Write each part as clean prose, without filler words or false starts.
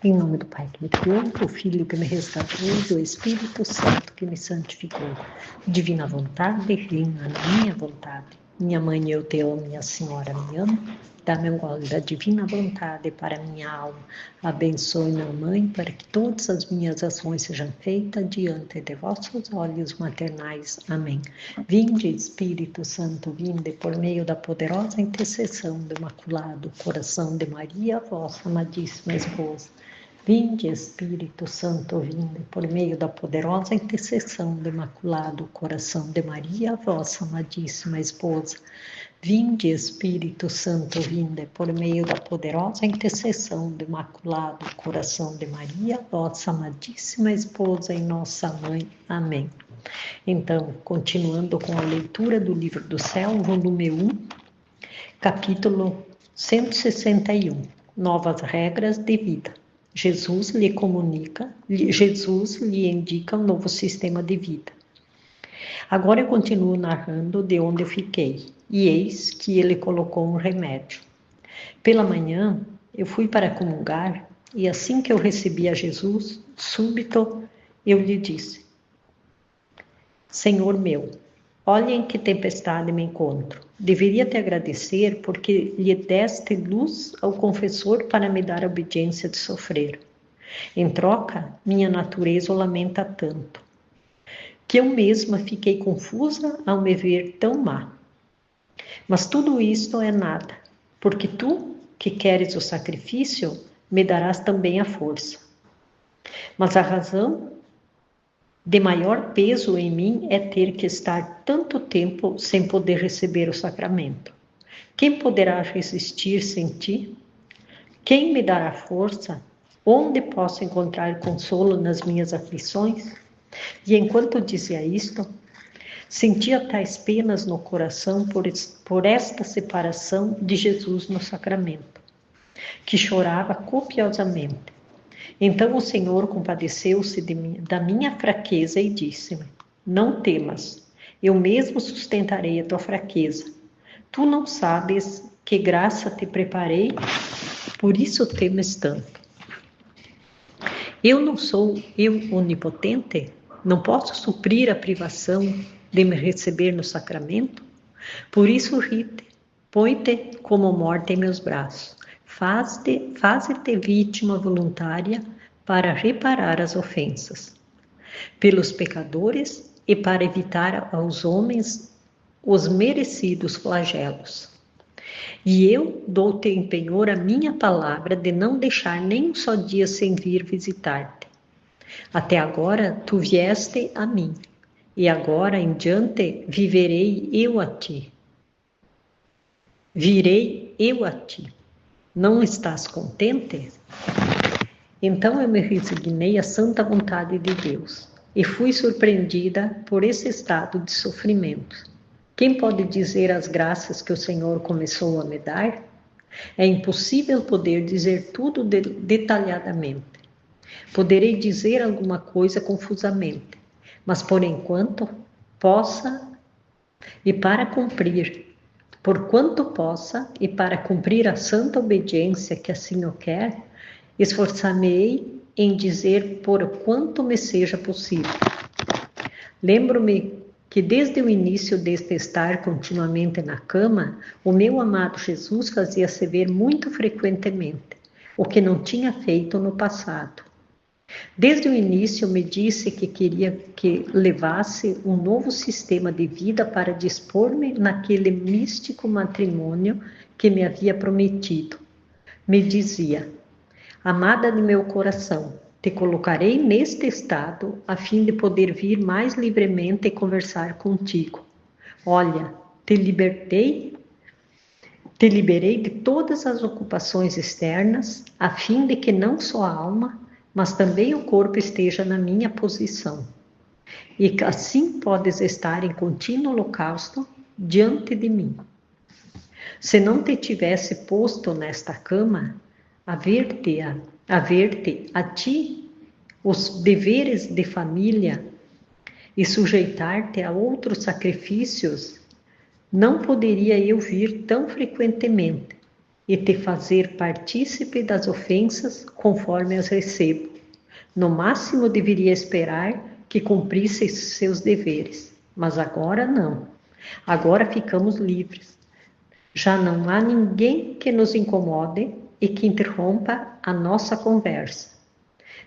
Em nome do Pai que me criou, do Filho que me resgatou, do Espírito Santo que me santificou. Divina vontade, reina na minha vontade. Minha mãe, eu te amo, minha senhora me ama. Dá-me um gole da divina vontade para minha alma. Abençoe minha mãe para que todas as minhas ações sejam feitas diante de vossos olhos maternais. Amém. Vinde, Espírito Santo, vinde por meio da poderosa intercessão do Imaculado Coração de Maria, vossa amadíssima esposa. Vinde, Espírito Santo, vinde por meio da poderosa intercessão do Imaculado Coração de Maria, vossa amadíssima esposa. Vinde, Espírito Santo, vinde por meio da poderosa intercessão do Imaculado Coração de Maria, vossa amadíssima esposa e nossa mãe. Amém. Então, continuando com a leitura do Livro do Céu, volume 1, capítulo 161, Novas Regras de Vida. Jesus lhe indica um novo sistema de vida. Agora eu continuo narrando de onde eu fiquei, e eis que ele colocou um remédio. Pela manhã, eu fui para comungar, e assim que eu recebi a Jesus, súbito eu lhe disse: Senhor meu, olha em que tempestade me encontro. Deveria te agradecer porque lhe deste luz ao confessor para me dar a obediência de sofrer. Em troca, minha natureza o lamenta tanto, que eu mesma fiquei confusa ao me ver tão má. Mas tudo isto é nada, porque tu, que queres o sacrifício, me darás também a força. Mas a razão de maior peso em mim é ter que estar tanto tempo sem poder receber o sacramento. Quem poderá resistir sem ti? Quem me dará força? Onde posso encontrar consolo nas minhas aflições? E enquanto dizia isto, sentia tais penas no coração por esta separação de Jesus no sacramento, que chorava copiosamente. Então o Senhor compadeceu-se da minha fraqueza e disse-me: Não temas, eu mesmo sustentarei a tua fraqueza. Tu não sabes que graça te preparei, por isso temes tanto. Eu não sou eu onipotente? Não posso suprir a privação de me receber no sacramento? Por isso rite, põe-te como morta em meus braços. Faze-te vítima voluntária para reparar as ofensas pelos pecadores e para evitar aos homens os merecidos flagelos. E eu dou-te em penhor a minha palavra de não deixar nem um só dia sem vir visitar-te. Até agora tu vieste a mim, e agora em diante viverei eu a ti. Virei eu a ti. Não estás contente? Então eu me resignei à santa vontade de Deus e fui surpreendida por esse estado de sofrimento. Quem pode dizer as graças que o Senhor começou a me dar? É impossível poder dizer tudo detalhadamente. Poderei dizer alguma coisa confusamente, mas por enquanto possa e para cumprir. Porquanto possa e para cumprir a santa obediência que assim o quer, esforçar-me-ei em dizer por quanto me seja possível. Lembro-me que desde o início deste estar continuamente na cama, o meu amado Jesus fazia-se ver muito frequentemente, o que não tinha feito no passado. Desde o início me disse que queria que levasse um novo sistema de vida para dispor-me naquele místico matrimônio que me havia prometido. Me dizia: Amada de meu coração, te colocarei neste estado a fim de poder vir mais livremente e conversar contigo. Olha, te liberei de todas as ocupações externas, a fim de que não só a alma, mas também o corpo esteja na minha posição. E assim podes estar em contínuo holocausto diante de mim. Se não te tivesse posto nesta cama, a ver-te a ti os deveres de família e sujeitar-te a outros sacrifícios, não poderia eu vir tão frequentemente, e te fazer partícipe das ofensas conforme as recebo. No máximo deveria esperar que cumprisses seus deveres, mas agora não. Agora ficamos livres. Já não há ninguém que nos incomode e que interrompa a nossa conversa.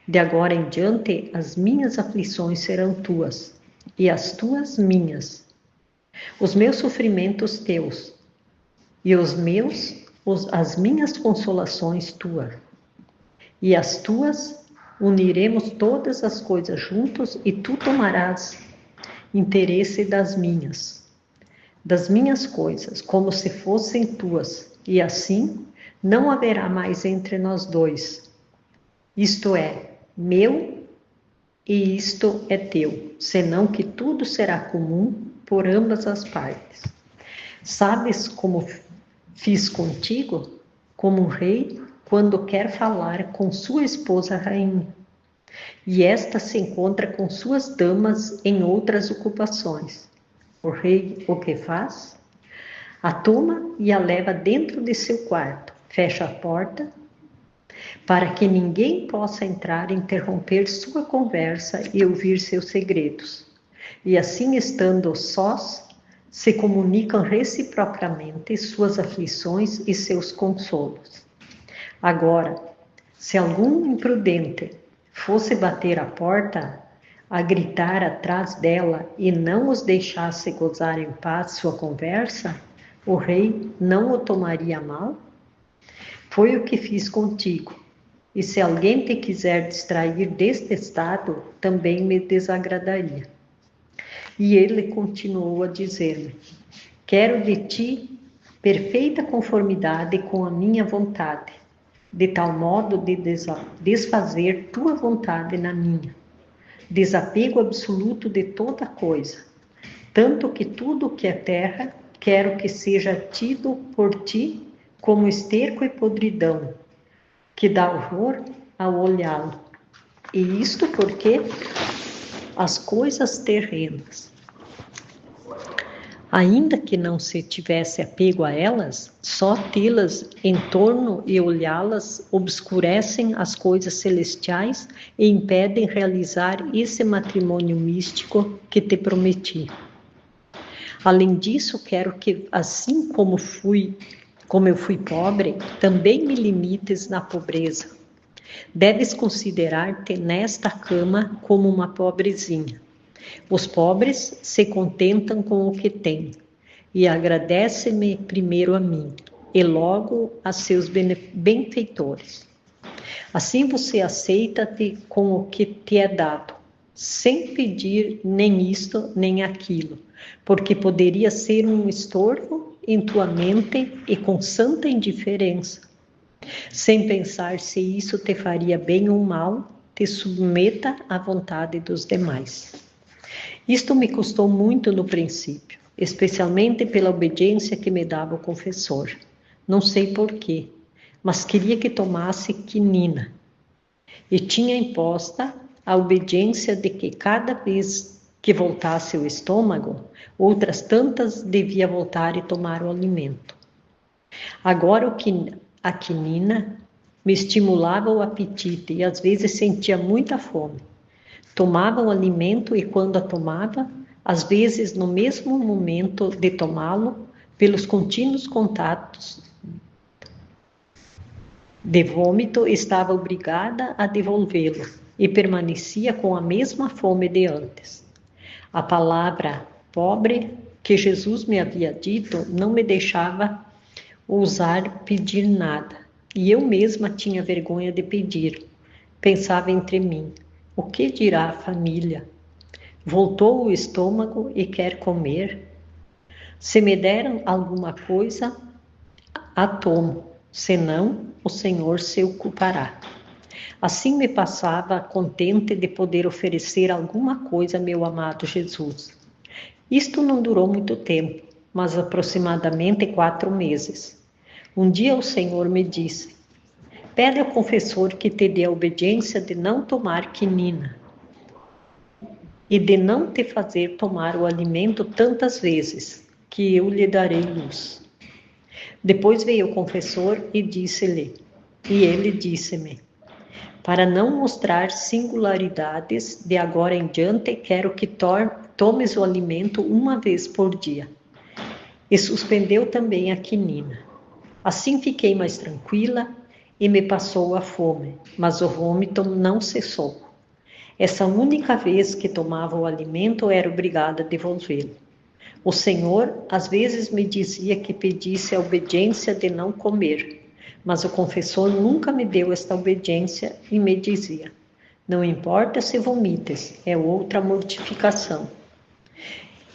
De agora em diante, as minhas aflições serão tuas, e as tuas minhas. Os meus sofrimentos teus, e os meus, as minhas consolações tuas. E as tuas, uniremos todas as coisas juntos, e tu tomarás interesse das minhas coisas, como se fossem tuas, e assim não haverá mais entre nós dois. Isto é meu e isto é teu, senão que tudo será comum por ambas as partes. Sabes como fiz contigo? Como um rei, quando quer falar com sua esposa rainha, e esta se encontra com suas damas em outras ocupações. O rei o que faz? A toma e a leva dentro de seu quarto, fecha a porta, para que ninguém possa entrar e interromper sua conversa e ouvir seus segredos. E assim, estando sós, se comunicam reciprocamente suas aflições e seus consolos. Agora, se algum imprudente fosse bater à porta, a gritar atrás dela e não os deixasse gozar em paz sua conversa, o rei não o tomaria mal? Foi o que fiz contigo. E se alguém te quiser distrair deste estado, também me desagradaria. E ele continuou a dizer-me: quero de ti perfeita conformidade com a minha vontade, de tal modo de desfazer tua vontade na minha. Desapego absoluto de toda coisa, tanto que tudo o que é terra, quero que seja tido por ti como esterco e podridão, que dá horror ao olhá-lo. E isto porque as coisas terrenas, ainda que não se tivesse apego a elas, só tê-las em torno e olhá-las obscurecem as coisas celestiais e impedem realizar esse matrimônio místico que te prometi. Além disso, quero que, assim como eu fui pobre, também me limites na pobreza. Deves considerar-te nesta cama como uma pobrezinha. Os pobres se contentam com o que têm, e agradece-me primeiro a mim, e logo a seus benfeitores. Assim você aceita-te com o que te é dado, sem pedir nem isto nem aquilo, porque poderia ser um estorvo em tua mente e com santa indiferença. Sem pensar se isso te faria bem ou mal, te submeta à vontade dos demais. Isto me custou muito no princípio, especialmente pela obediência que me dava o confessor. Não sei porquê, mas queria que tomasse quinina. E tinha imposta a obediência de que cada vez que voltasse o estômago, outras tantas devia voltar e tomar o alimento. Agora a quinina me estimulava o apetite e às vezes sentia muita fome. Tomava o alimento e quando a tomava, às vezes no mesmo momento de tomá-lo, pelos contínuos contatos de vômito, estava obrigada a devolvê-lo e permanecia com a mesma fome de antes. A palavra pobre que Jesus me havia dito não me deixava ousar pedir nada, e eu mesma tinha vergonha de pedir. Pensava entre mim: o que dirá a família? Voltou o estômago e quer comer? Se me deram alguma coisa, a tomo, senão o Senhor se ocupará. Assim me passava contente de poder oferecer alguma coisa a meu amado Jesus. Isto não durou muito tempo, mas aproximadamente 4 meses. Um dia o Senhor me disse: pede ao confessor que te dê a obediência de não tomar quinina e de não te fazer tomar o alimento tantas vezes, que eu lhe darei luz. Depois veio o confessor e ele disse-me: para não mostrar singularidades, de agora em diante quero que tomes o alimento uma vez por dia. E suspendeu também a quinina. Assim fiquei mais tranquila e me passou a fome, mas o vômito não cessou. Essa única vez que tomava o alimento era obrigada a devolvê-lo. O Senhor às vezes me dizia que pedisse a obediência de não comer, mas o confessor nunca me deu esta obediência e me dizia: não importa se vomites, é outra mortificação.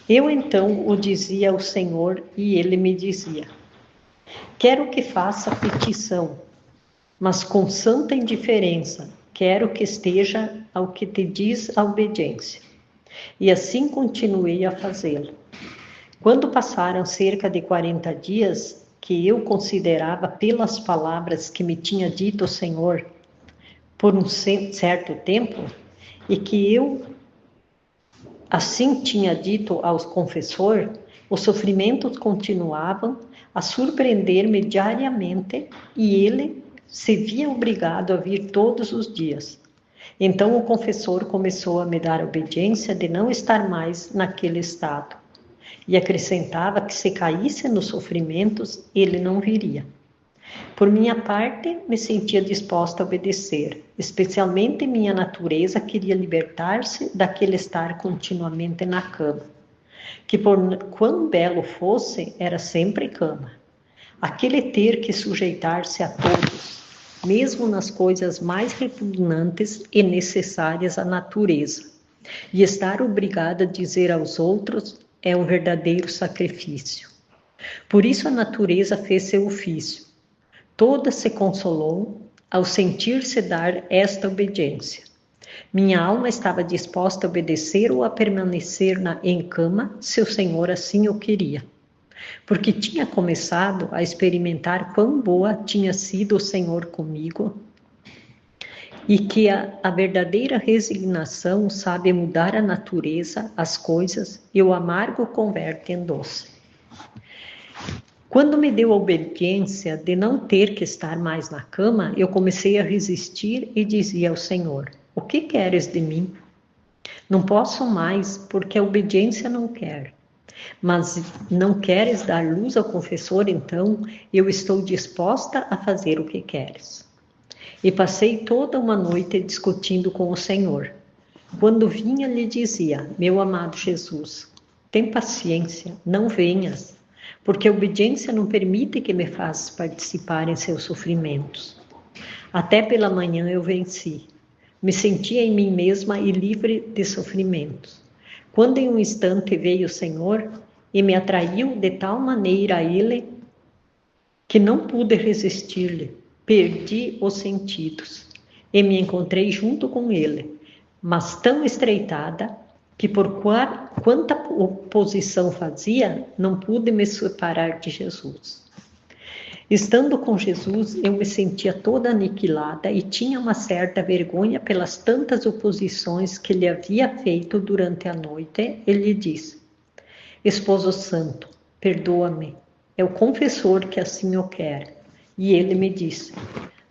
Eu então o dizia ao Senhor e ele me dizia: quero que faça petição, mas com santa indiferença, quero que esteja ao que te diz a obediência. E assim continuei a fazê-lo. Quando passaram cerca de 40 dias, que eu considerava pelas palavras que me tinha dito o Senhor por um certo tempo, e que eu assim tinha dito ao confessor, os sofrimentos continuavam a surpreender-me diariamente e ele se via obrigado a vir todos os dias. Então o confessor começou a me dar obediência de não estar mais naquele estado. E acrescentava que se caísse nos sofrimentos, ele não viria. Por minha parte, me sentia disposta a obedecer, especialmente minha natureza queria libertar-se daquele estar continuamente na cama, que por quão belo fosse, era sempre cama. Aquele ter que sujeitar-se a todos, mesmo nas coisas mais repugnantes e necessárias à natureza, e estar obrigada a dizer aos outros é um verdadeiro sacrifício. Por isso a natureza fez seu ofício. Toda se consolou ao sentir-se dar esta obediência. Minha alma estava disposta a obedecer ou a permanecer em cama, se o Senhor assim o queria. Porque tinha começado a experimentar quão boa tinha sido o Senhor comigo e que a verdadeira resignação sabe mudar a natureza, as coisas, e o amargo converte em doce. Quando me deu a obediência de não ter que estar mais na cama, eu comecei a resistir e dizia ao Senhor: o que queres de mim? Não posso mais, porque a obediência não quer. Mas não queres dar luz ao confessor, então eu estou disposta a fazer o que queres. E passei toda uma noite discutindo com o Senhor. Quando vinha, lhe dizia: meu amado Jesus, tem paciência, não venhas, porque a obediência não permite que me faças participar em seus sofrimentos. Até pela manhã eu venci. Me sentia em mim mesma e livre de sofrimentos. Quando em um instante veio o Senhor e me atraiu de tal maneira a Ele que não pude resistir-lhe. Perdi os sentidos e me encontrei junto com ele, mas tão estreitada que por quanta oposição fazia, não pude me separar de Jesus. Estando com Jesus, eu me sentia toda aniquilada e tinha uma certa vergonha pelas tantas oposições que lhe havia feito durante a noite. Ele disse: Esposo Santo, perdoa-me, é o confessor que assim o quer. E ele me disse: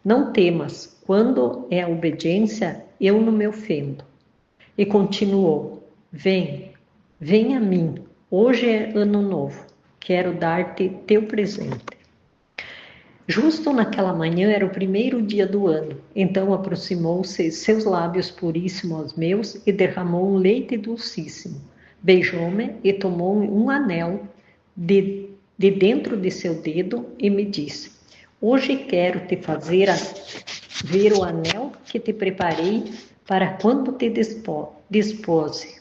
não temas, quando é a obediência, eu não me ofendo. E continuou: vem a mim, hoje é ano novo, quero dar-te teu presente. Justo naquela manhã era o primeiro dia do ano, então aproximou-se seus lábios puríssimos aos meus e derramou um leite dulcíssimo. Beijou-me e tomou um anel de dentro de seu dedo e me disse: hoje quero te fazer ver o anel que te preparei para quando te dispose.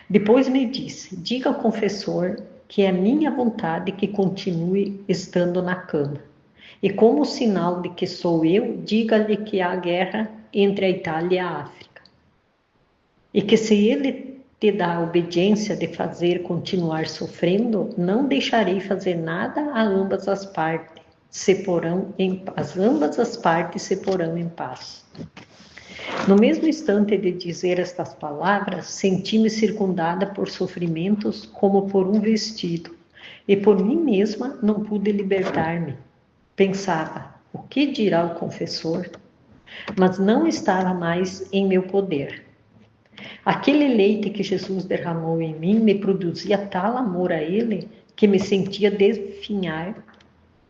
Depois me disse: diga ao confessor que é minha vontade que continue estando na cama. E como sinal de que sou eu, diga-lhe que há guerra entre a Itália e a África. E que se ele te dá a obediência de fazer continuar sofrendo, não deixarei fazer nada a ambas as partes. Ambas as partes se porão em paz. No mesmo instante de dizer estas palavras, senti-me circundada por sofrimentos como por um vestido, e por mim mesma não pude libertar-me. Pensava, o que dirá o confessor? Mas não estava mais em meu poder. Aquele leite que Jesus derramou em mim me produzia tal amor a Ele que me sentia definhar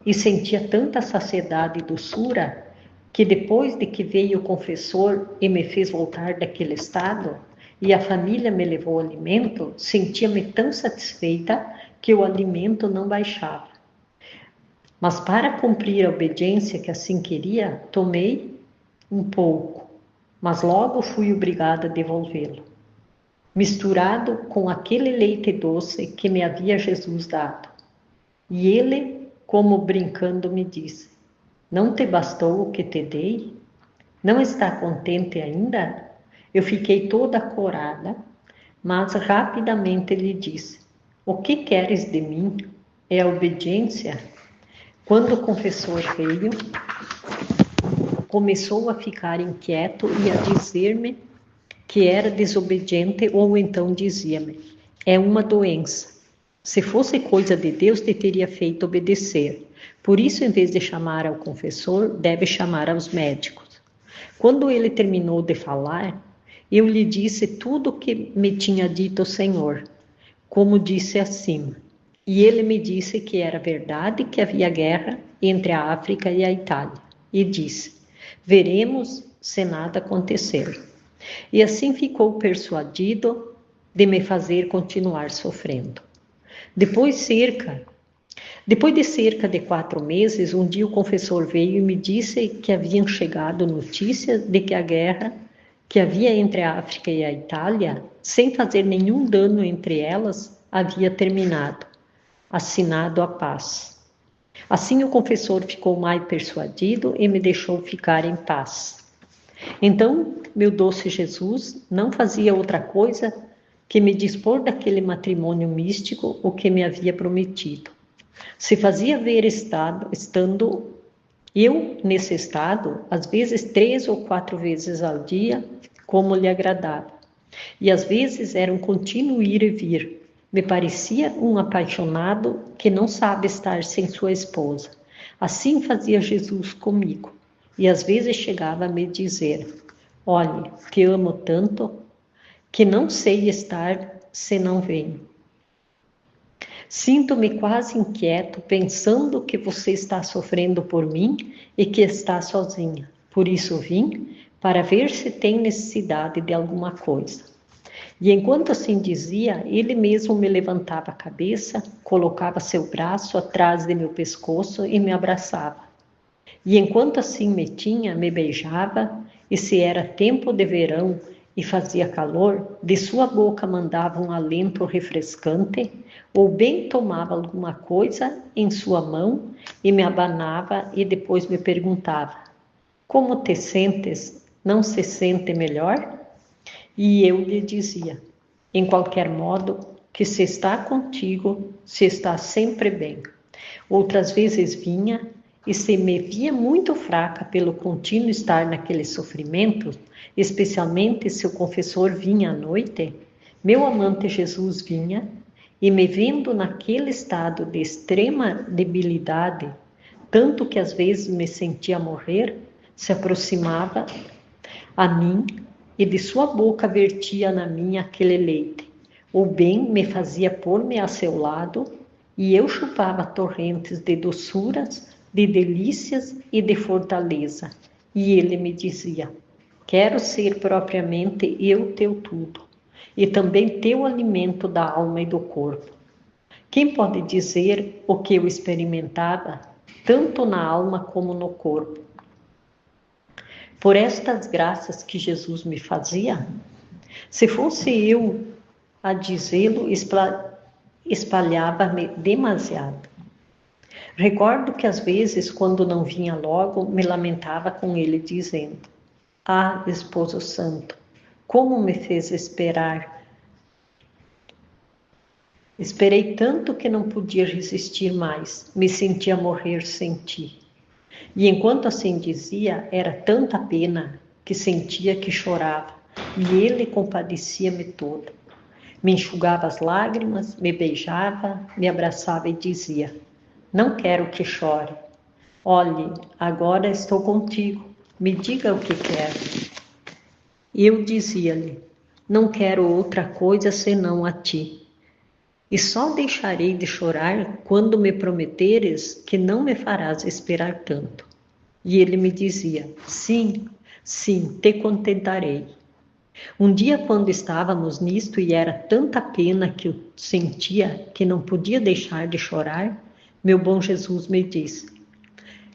e sentia tanta saciedade e doçura que depois de que veio o confessor e me fez voltar daquele estado e a família me levou o alimento, sentia-me tão satisfeita que o alimento não baixava. Mas para cumprir a obediência que assim queria, tomei um pouco, mas logo fui obrigada a devolvê-lo, misturado com aquele leite doce que me havia Jesus dado. E ele, como brincando, me disse: não te bastou o que te dei? Não está contente ainda? Eu fiquei toda corada, mas rapidamente lhe disse: o que queres de mim? É a obediência? Quando o confessor veio, começou a ficar inquieto e a dizer-me que era desobediente, ou então dizia-me: é uma doença. Se fosse coisa de Deus, te teria feito obedecer. Por isso, em vez de chamar ao confessor, deve chamar aos médicos. Quando ele terminou de falar, eu lhe disse tudo o que me tinha dito o Senhor, como disse acima. E ele me disse que era verdade que havia guerra entre a África e a Itália. E disse: veremos se nada acontecer. E assim ficou persuadido de me fazer continuar sofrendo. Depois de cerca de 4 meses, um dia o confessor veio e me disse que haviam chegado notícias de que a guerra que havia entre a África e a Itália, sem fazer nenhum dano entre elas, havia terminado, assinado a paz. Assim o confessor ficou mais persuadido e me deixou ficar em paz. Então, meu doce Jesus não fazia outra coisa que me dispor daquele matrimônio místico o que me havia prometido. Se fazia ver estando eu nesse estado, às vezes 3 ou 4 vezes ao dia, como lhe agradava. E às vezes era um contínuo ir e vir. Me parecia um apaixonado que não sabe estar sem sua esposa. Assim fazia Jesus comigo. E às vezes chegava a me dizer: olhe, te amo tanto que não sei estar se não venho. Sinto-me quase inquieto pensando que você está sofrendo por mim e que está sozinha. Por isso vim, para ver se tem necessidade de alguma coisa. E enquanto assim dizia, ele mesmo me levantava a cabeça, colocava seu braço atrás de meu pescoço e me abraçava. E enquanto assim me tinha, me beijava, e se era tempo de verão e fazia calor, de sua boca mandava um alento refrescante, ou bem tomava alguma coisa em sua mão e me abanava e depois me perguntava: como te sentes? Não se sente melhor? E eu lhe dizia: em qualquer modo, que se está contigo, se está sempre bem. Outras vezes vinha e se me via muito fraca pelo contínuo estar naquele sofrimento, especialmente se o confessor vinha à noite, meu amante Jesus vinha e me vendo naquele estado de extrema debilidade, tanto que às vezes me sentia morrer, se aproximava a mim e de sua boca vertia na minha aquele leite, ou bem me fazia pôr-me a seu lado, e eu chupava torrentes de doçuras, de delícias e de fortaleza. E ele me dizia: quero ser propriamente eu teu tudo, e também teu alimento da alma e do corpo. Quem pode dizer o que eu experimentava, tanto na alma como no corpo? Por estas graças que Jesus me fazia, se fosse eu a dizê-lo, espalhava-me demasiado. Recordo que às vezes, quando não vinha logo, me lamentava com ele, dizendo: ah, esposo santo, como me fez esperar. Esperei tanto que não podia resistir mais, me sentia morrer sem ti. E enquanto assim dizia, era tanta pena que sentia que chorava, e ele compadecia-me toda. Me enxugava as lágrimas, me beijava, me abraçava e dizia: não quero que chore. Olhe, agora estou contigo. Me diga o que quer. E eu dizia-lhe: não quero outra coisa senão a ti. E só deixarei de chorar quando me prometeres que não me farás esperar tanto. E ele me dizia: sim, sim, te contentarei. Um dia, quando estávamos nisto e era tanta pena que eu sentia que não podia deixar de chorar, meu bom Jesus me disse: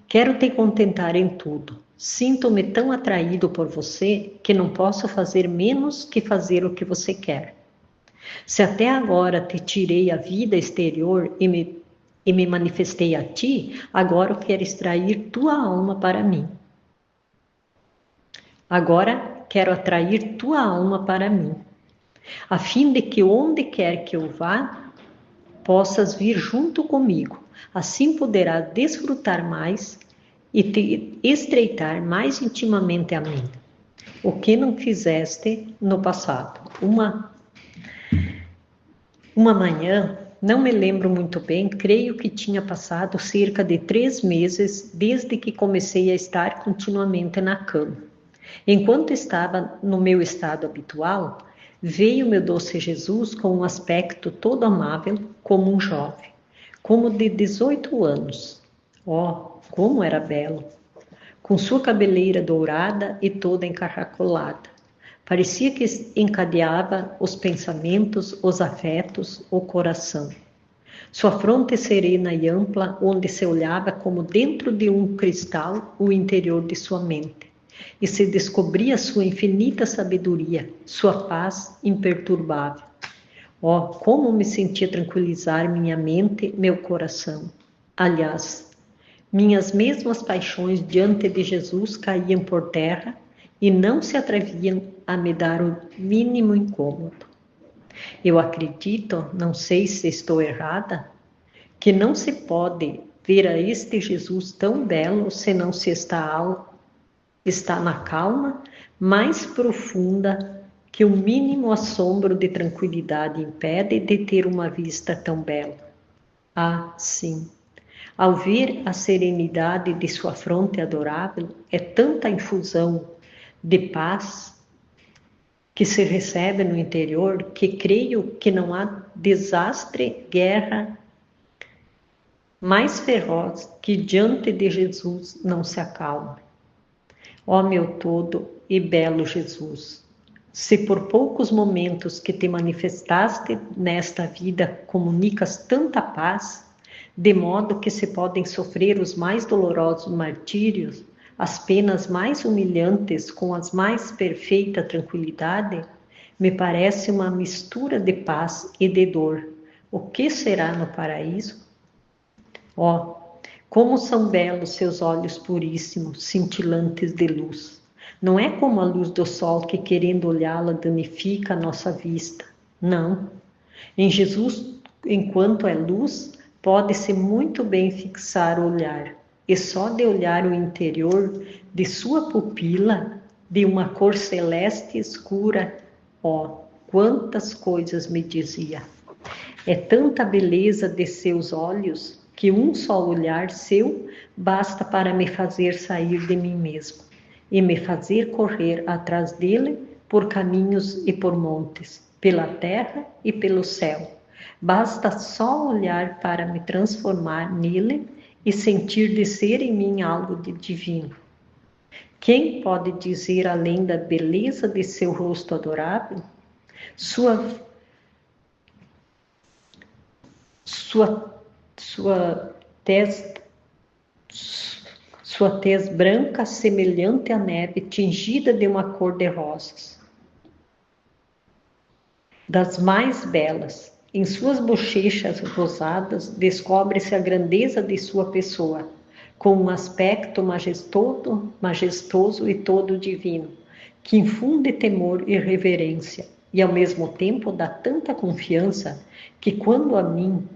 quero te contentar em tudo. Sinto-me tão atraído por você que não posso fazer menos que fazer o que você quer. Se até agora te tirei a vida exterior e me manifestei a ti, agora eu quero extrair tua alma para mim. Agora quero atrair tua alma para mim, a fim de que onde quer que eu vá, possas vir junto comigo. Assim poderás desfrutar mais e te estreitar mais intimamente a mim, o que não fizeste no passado. Uma manhã, não me lembro muito bem, creio que tinha passado cerca de 3 meses desde que comecei a estar continuamente na cama. Enquanto estava no meu estado habitual, veio meu doce Jesus com um aspecto todo amável, como um jovem, como de 18 anos. Oh, como era belo! Com sua cabeleira dourada e toda encaracolada. Parecia que encadeava os pensamentos, os afetos, o coração. Sua fronte serena e ampla, onde se olhava como dentro de um cristal o interior de sua mente, e se descobria sua infinita sabedoria, sua paz imperturbável. Oh, como me sentia tranquilizar minha mente, meu coração. Aliás, minhas mesmas paixões diante de Jesus caíam por terra e não se atreviam a me dar o mínimo incômodo. Eu acredito, não sei se estou errada, que não se pode ver a este Jesus tão belo se não se está na calma mais profunda que o mínimo assombro de tranquilidade impede de ter uma vista tão bela. Ah, sim. Ao ver a serenidade de sua fronte adorável, é tanta infusão de paz que se recebe no interior que creio que não há desastre, guerra mais feroz que diante de Jesus não se acalme. Ó meu todo e belo Jesus, se por poucos momentos que te manifestaste nesta vida comunicas tanta paz, de modo que se podem sofrer os mais dolorosos martírios, as penas mais humilhantes com as mais perfeita tranquilidade, me parece uma mistura de paz e de dor. O que será no paraíso? Ó, como são belos seus olhos puríssimos, cintilantes de luz. Não é como a luz do sol que, querendo olhá-la, danifica a nossa vista. Não. Em Jesus, enquanto é luz, pode-se muito bem fixar o olhar. E só de olhar o interior de sua pupila, de uma cor celeste escura, ó, quantas coisas me dizia. É tanta beleza de seus olhos que um só olhar seu basta para me fazer sair de mim mesmo e me fazer correr atrás dele por caminhos e por montes, pela terra e pelo céu. Basta só olhar para me transformar nele e sentir descer em mim algo de divino. Quem pode dizer além da beleza de seu rosto adorável? Sua tez, sua tez branca semelhante à neve, tingida de uma cor de rosas, das mais belas. Em suas bochechas rosadas descobre-se a grandeza de sua pessoa, com um aspecto majestoso e todo divino, que infunde temor e reverência, e ao mesmo tempo dá tanta confiança que quando a mim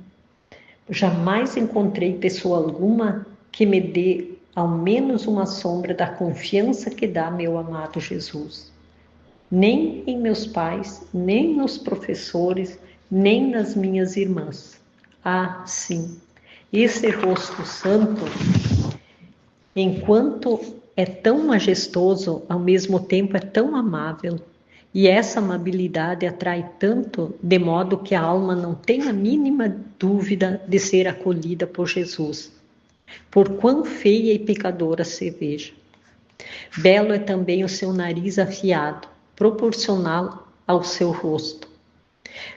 jamais encontrei pessoa alguma que me dê ao menos uma sombra da confiança que dá meu amado Jesus. nem em meus pais, nem nos professores, nem nas minhas irmãs. Ah, sim, esse rosto santo, enquanto é tão majestoso, ao mesmo tempo é tão amável. E essa amabilidade atrai tanto, de modo que a alma não tem a mínima dúvida de ser acolhida por Jesus, por quão feia e pecadora se veja. Belo é também o seu nariz afiado, proporcional ao seu rosto.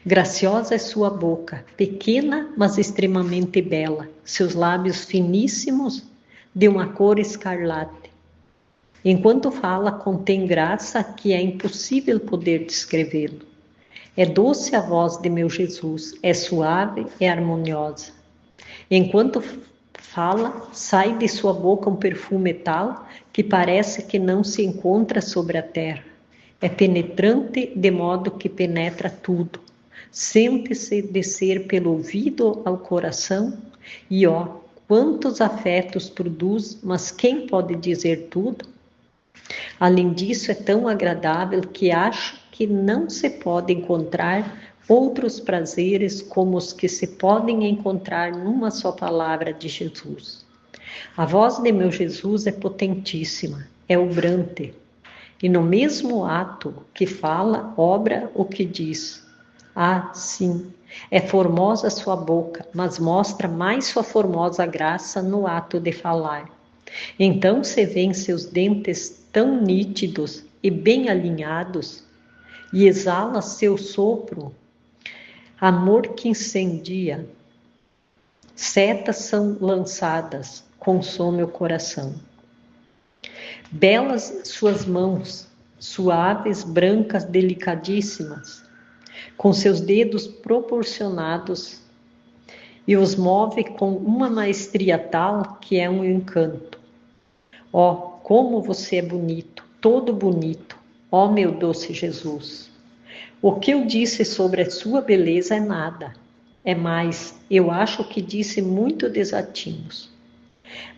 Graciosa é sua boca, pequena, mas extremamente bela, seus lábios finíssimos, de uma cor escarlate. Enquanto fala, contém graça que é impossível poder descrevê-lo. É doce a voz de meu Jesus, é suave, é harmoniosa. Enquanto fala, sai de sua boca um perfume tal que parece que não se encontra sobre a terra. É penetrante de modo que penetra tudo. Sente-se descer pelo ouvido ao coração e, ó, quantos afetos produz, mas quem pode dizer tudo? Além disso, é tão agradável que acho que não se pode encontrar outros prazeres como os que se podem encontrar numa só palavra de Jesus. A voz de meu Jesus é potentíssima, é obrante, e no mesmo ato que fala, obra o que diz. Ah, sim, é formosa sua boca, mas mostra mais sua formosa graça no ato de falar. Então se vêem seus dentes tão nítidos e bem alinhados, e exala seu sopro, amor que incendia. Setas são lançadas, consome o coração. Belas suas mãos, suaves, brancas, delicadíssimas, com seus dedos proporcionados, e os move com uma maestria tal que é um encanto. Ó, como você é bonito, todo bonito, ó meu doce Jesus. O que eu disse sobre a sua beleza é nada. É mais, eu acho que disse muito desatinos.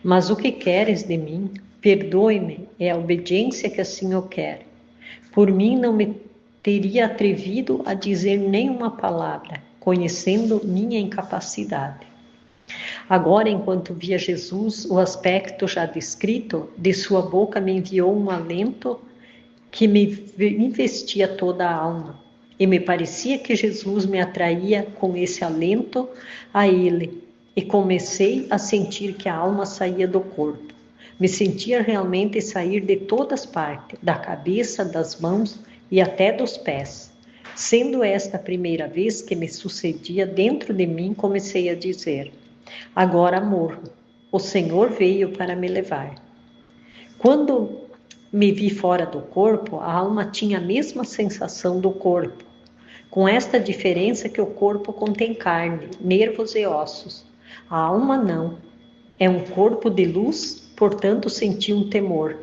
Mas o que queres de mim? Perdoe-me, é a obediência que assim eu quero. Por mim não me teria atrevido a dizer nenhuma palavra, conhecendo minha incapacidade. Agora, enquanto via Jesus, o aspecto já descrito, de sua boca me enviou um alento que me investia toda a alma. E me parecia que Jesus me atraía com esse alento a ele. E comecei a sentir que a alma saía do corpo. Me sentia realmente sair de todas partes, da cabeça, das mãos e até dos pés. Sendo esta a primeira vez que me sucedia dentro de mim, comecei a dizer: agora morro. O Senhor veio para me levar. Quando me vi fora do corpo, a alma tinha a mesma sensação do corpo, com esta diferença que o corpo contém carne, nervos e ossos. A alma não. É um corpo de luz, portanto senti um temor.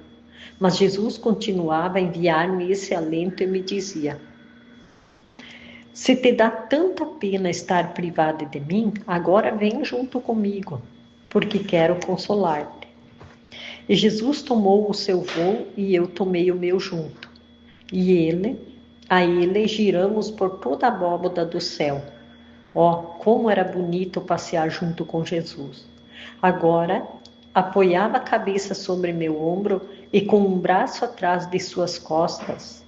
Mas Jesus continuava a enviar-me esse alento e me dizia: se te dá tanta pena estar privada de mim, agora vem junto comigo, porque quero consolar-te. E Jesus tomou o seu voo e eu tomei o meu junto. E a ele giramos por toda a abóbada do céu. Oh, como era bonito passear junto com Jesus. Agora, apoiava a cabeça sobre meu ombro e com um braço atrás de suas costas,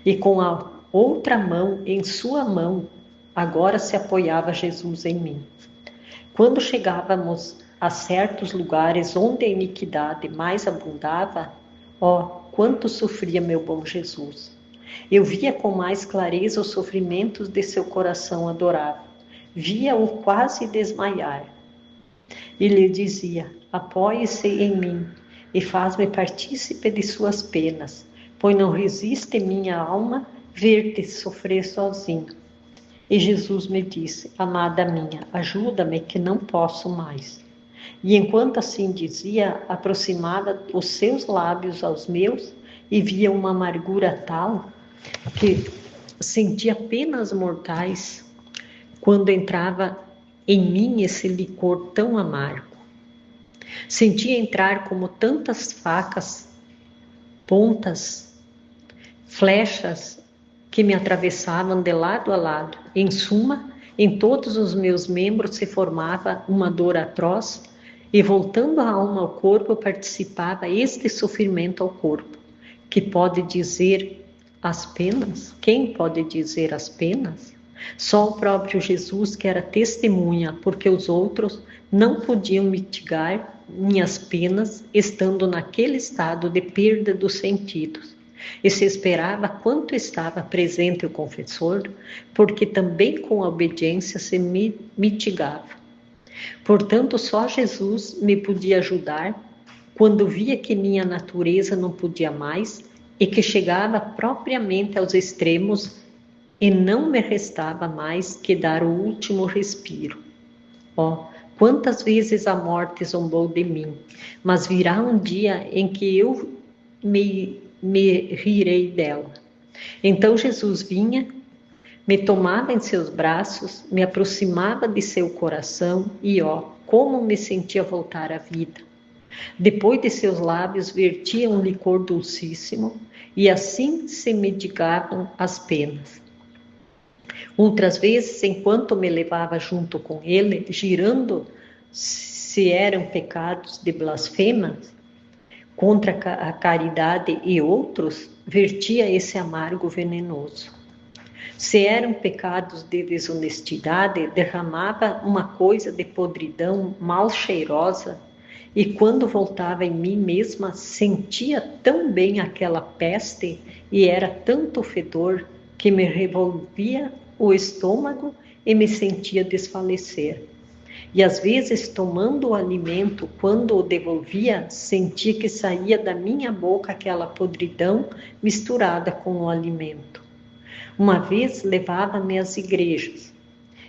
e com a outra mão em sua mão, agora se apoiava Jesus em mim. Quando chegávamos a certos lugares onde a iniquidade mais abundava, ó, quanto sofria meu bom Jesus! Eu via com mais clareza os sofrimentos de seu coração adorável. Via-o quase desmaiar. E lhe dizia: apoie-se em mim e faz-me partícipe de suas penas, pois não resiste minha alma ver-te sofrer sozinho. E Jesus me disse: amada minha, ajuda-me que não posso mais. E enquanto assim dizia, aproximava os seus lábios aos meus e via uma amargura tal que sentia penas mortais quando entrava em mim esse licor tão amargo. Sentia entrar como tantas facas, pontas flechas que me atravessavam de lado a lado. Em suma, em todos os meus membros se formava uma dor atroz, e voltando a alma ao corpo, participava este sofrimento ao corpo, que pode dizer as penas? Quem pode dizer as penas? Só o próprio Jesus, que era testemunha, porque os outros não podiam mitigar minhas penas, estando naquele estado de perda dos sentidos. E se esperava quanto estava presente o confessor, porque também com a obediência se mitigava. Portanto, só Jesus me podia ajudar quando via que minha natureza não podia mais e que chegava propriamente aos extremos e não me restava mais que dar o último respiro. Oh, quantas vezes a morte zombou de mim, mas virá um dia em que eu me rirei dela. Então Jesus vinha, me tomava em seus braços, me aproximava de seu coração e, como me sentia voltar à vida. Depois de seus lábios vertia um licor dulcíssimo e assim se mitigavam as penas. Outras vezes, enquanto me levava junto com ele, girando se eram pecados de blasfema contra a caridade e outros, vertia esse amargo venenoso. Se eram pecados de desonestidade, derramava uma coisa de podridão mal cheirosa, e quando voltava em mim mesma, sentia tão bem aquela peste e era tanto fedor que me revolvia o estômago e me sentia desfalecer. E às vezes, tomando o alimento, quando o devolvia, sentia que saía da minha boca aquela podridão misturada com o alimento. Uma vez levava-me às igrejas,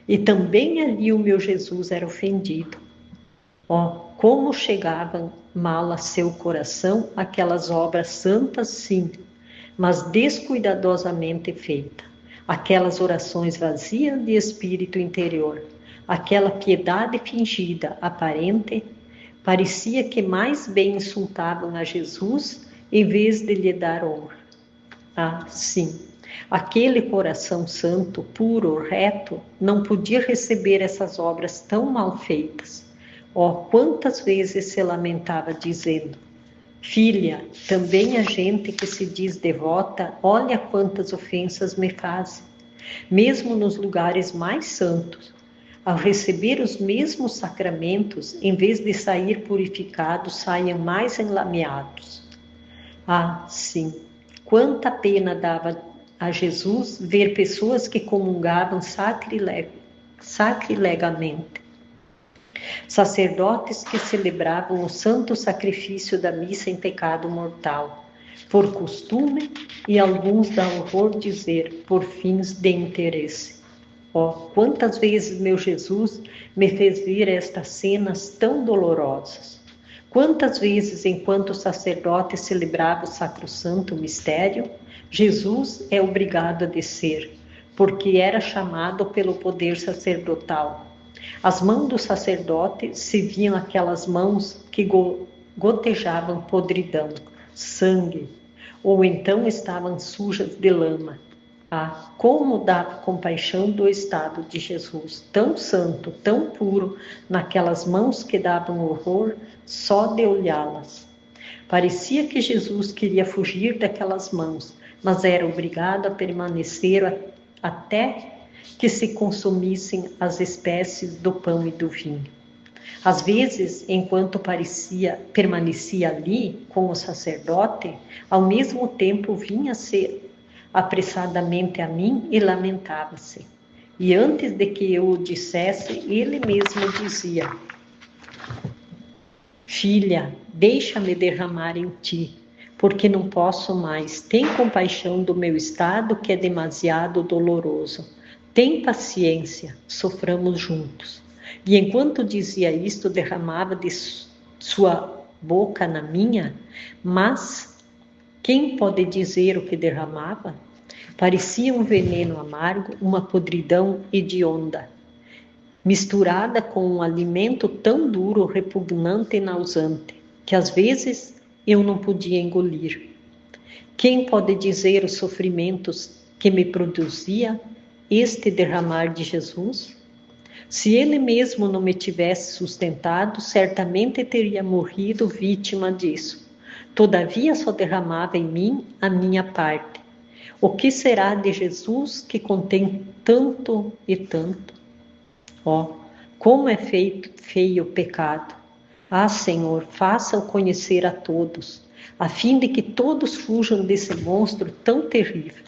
e também ali o meu Jesus era ofendido. Como chegavam mal a seu coração aquelas obras santas, sim, mas descuidadosamente feitas. Aquelas orações vazias de espírito interior, aquela piedade fingida, aparente, parecia que mais bem insultavam a Jesus em vez de lhe dar honra. Sim, aquele coração santo, puro, reto, não podia receber essas obras tão mal feitas. Quantas vezes se lamentava dizendo: filha, também a gente que se diz devota, olha quantas ofensas me fazem. Mesmo nos lugares mais santos, ao receber os mesmos sacramentos, em vez de sair purificados, saem mais enlameados. Sim, quanta pena dava a Jesus ver pessoas que comungavam sacrilegamente. Sacerdotes que celebravam o santo sacrifício da missa em pecado mortal, por costume, e alguns dá horror dizer, por fins de interesse. Quantas vezes meu Jesus me fez ver estas cenas tão dolorosas. Quantas vezes, enquanto o sacerdote celebrava o sacrossanto mistério, Jesus é obrigado a descer, porque era chamado pelo poder sacerdotal. As mãos do sacerdote se viam aquelas mãos que gotejavam podridão, sangue, ou então estavam sujas de lama. Como dava compaixão do estado de Jesus, tão santo, tão puro, naquelas mãos que davam horror só de olhá-las. Parecia que Jesus queria fugir daquelas mãos, mas era obrigado a permanecer até que se consumissem as espécies do pão e do vinho. Às vezes, enquanto permanecia ali com o sacerdote, ao mesmo tempo vinha-se apressadamente a mim e lamentava-se. E antes de que eu o dissesse, ele mesmo dizia: filha, deixa-me derramar em ti, porque não posso mais. Tem compaixão do meu estado, que é demasiado doloroso. Tem paciência, soframos juntos. E enquanto dizia isto, derramava de sua boca na minha, mas quem pode dizer o que derramava? Parecia um veneno amargo, uma podridão hedionda, misturada com um alimento tão duro, repugnante e nauseante, que às vezes eu não podia engolir. Quem pode dizer os sofrimentos que me produzia este derramar de Jesus? Se ele mesmo não me tivesse sustentado, certamente teria morrido vítima disso. Todavia só derramava em mim a minha parte. O que será de Jesus que contém tanto e tanto? Como é feio o pecado! Ah, Senhor, faça-o conhecer a todos, a fim de que todos fujam desse monstro tão terrível.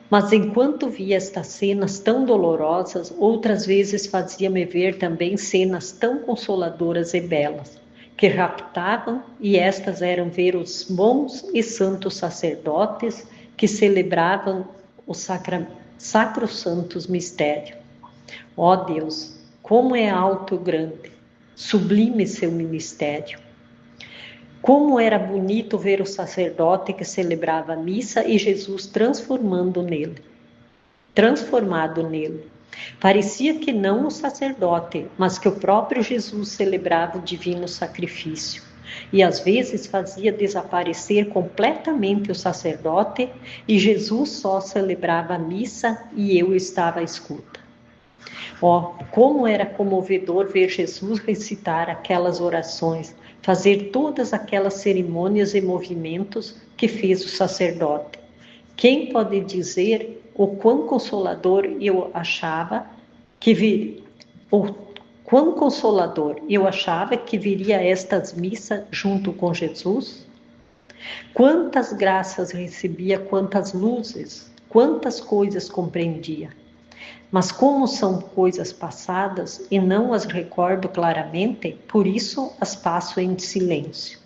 Mas enquanto via estas cenas tão dolorosas, outras vezes fazia-me ver também cenas tão consoladoras e belas, que raptavam, e estas eram ver os bons e santos sacerdotes que celebravam os sacrossantos mistérios. Ó Deus, como é alto e grande, sublime seu ministério. Como era bonito ver o sacerdote que celebrava a missa e Jesus transformado nele. Parecia que não o sacerdote, mas que o próprio Jesus celebrava o divino sacrifício. E às vezes fazia desaparecer completamente o sacerdote e Jesus só celebrava a missa e eu estava à escuta. Como era comovedor ver Jesus recitar aquelas orações, fazer todas aquelas cerimônias e movimentos que fez o sacerdote. Quem pode dizer o quão consolador eu achava que viria estas missas junto com Jesus? Quantas graças recebia, quantas luzes, quantas coisas compreendia. Mas como são coisas passadas e não as recordo claramente, por isso as passo em silêncio.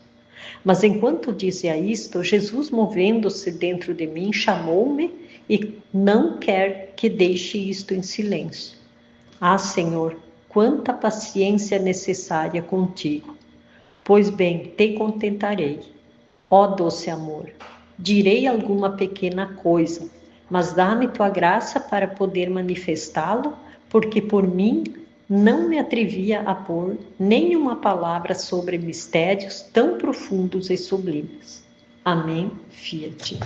Mas enquanto dizia isto, Jesus, movendo-se dentro de mim, chamou-me e não quer que deixe isto em silêncio. Ah, Senhor, quanta paciência necessária contigo. Pois bem, te contentarei. Ó doce amor, direi alguma pequena coisa, mas dá-me tua graça para poder manifestá-lo, porque por mim não me atrevia a pôr nenhuma palavra sobre mistérios tão profundos e sublimes. Amém. Fiat.